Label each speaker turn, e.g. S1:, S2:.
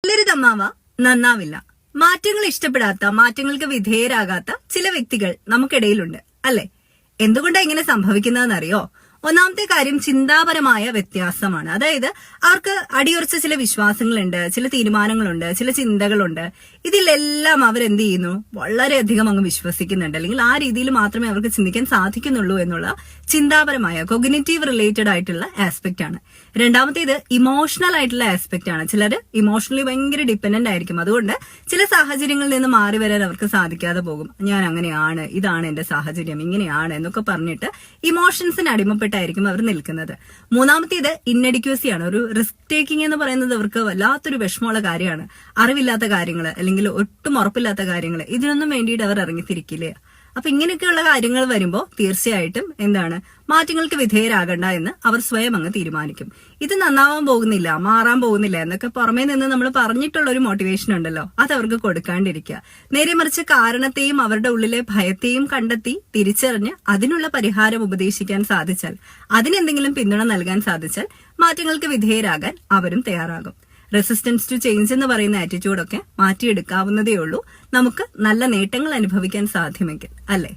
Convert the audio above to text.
S1: ലളിതമ്മാവ നന്നാവില്ല. മാറ്റങ്ങൾ ഇഷ്ടപ്പെടാത്ത, മാറ്റങ്ങൾക്ക് വിധേയരാകാത്ത ചില വ്യക്തികൾ നമുക്കിടയിലുണ്ട്, അല്ലെ? എന്തുകൊണ്ടാണ് ഇങ്ങനെ സംഭവിക്കുന്നതെന്നറിയോ? ഒന്നാമത്തെ കാര്യം ചിന്താപരമായ വ്യത്യാസമാണ്. അതായത് അവർക്ക് അടിയുറച്ച ചില വിശ്വാസങ്ങളുണ്ട്, ചില തീരുമാനങ്ങളുണ്ട്, ചില ചിന്തകളുണ്ട്. ഇതിലെല്ലാം അവരെന്ത് ചെയ്യുന്നു? വളരെയധികം അങ്ങ് വിശ്വസിക്കുന്നുണ്ട്, അല്ലെങ്കിൽ ആ രീതിയിൽ മാത്രമേ അവർക്ക് ചിന്തിക്കാൻ സാധിക്കുന്നുള്ളൂ എന്നുള്ള ചിന്താപരമായ കോഗ്നിറ്റീവ് റിലേറ്റഡ് ആയിട്ടുള്ള ആസ്പെക്ട് ആണ്. രണ്ടാമത്തേത് ഇമോഷണൽ ആയിട്ടുള്ള ആസ്പെക്ട് ആണ്. ചിലർ ഇമോഷണലി ഭയങ്കര ഡിപ്പെൻഡന്റ് ആയിരിക്കും. അതുകൊണ്ട് ചില സാഹചര്യങ്ങളിൽ നിന്ന് മാറി വരാൻ അവർക്ക് സാധിക്കാതെ പോകും. ഞാൻ അങ്ങനെയാണ്, ഇതാണ് എന്റെ സാഹചര്യം, ഇങ്ങനെയാണ് എന്നൊക്കെ പറഞ്ഞിട്ട് ഇമോഷൻസിന് അടിമപ്പെട്ടായിരിക്കും അവർ നിൽക്കുന്നത്. മൂന്നാമത്തേത് ഇന്നഡിക്വസി ആണ്. ഒരു റിസ്ക് ടേക്കിംഗ് എന്ന് പറയുന്നത് അവർക്ക് വല്ലാത്തൊരു വിഷമമുള്ള കാര്യമാണ്. അറിവില്ലാത്ത കാര്യങ്ങൾ അല്ലെങ്കിൽ ഒട്ടും ഉറപ്പില്ലാത്ത കാര്യങ്ങൾ, ഇതിനൊന്നും വേണ്ടിയിട്ട് അവർ ഇറങ്ങിത്തിരിക്കില്ല. അപ്പൊ ഇങ്ങനെയൊക്കെയുള്ള കാര്യങ്ങൾ വരുമ്പോൾ തീർച്ചയായിട്ടും എന്താണ്, മാറ്റങ്ങൾക്ക് വിധേയരാകണ്ട എന്ന് അവർ സ്വയം അങ്ങ് തീരുമാനിക്കും. ഇത് നന്നാവാൻ പോകുന്നില്ല, മാറാൻ പോകുന്നില്ല എന്നൊക്കെ പുറമേ നിന്ന് നമ്മൾ പറഞ്ഞിട്ടുള്ള ഒരു മോട്ടിവേഷൻ ഉണ്ടല്ലോ, അത് അവർക്ക് കൊടുക്കാണ്ടിരിക്കുക. നേരെ മറിച്ച് കാരണത്തെയും അവരുടെ ഉള്ളിലെ ഭയത്തെയും കണ്ടെത്തി തിരിച്ചറിഞ്ഞ് അതിനുള്ള പരിഹാരം ഉപദേശിക്കാൻ സാധിച്ചാൽ, അതിനെന്തെങ്കിലും പിന്തുണ നൽകാൻ സാധിച്ചാൽ മാറ്റങ്ങൾക്ക് വിധേയരാകാൻ അവരും തയ്യാറാകും. റെസിസ്റ്റൻസ് ടു ചേഞ്ച് എന്ന് പറയുന്ന ആറ്റിറ്റ്യൂഡൊക്കെ മാറ്റിയെടുക്കാവുന്നതേ ഉള്ളൂ, നമുക്ക് നല്ല നേട്ടങ്ങൾ അനുഭവിക്കാൻ സാധ്യമെങ്കിൽ, അല്ലേ?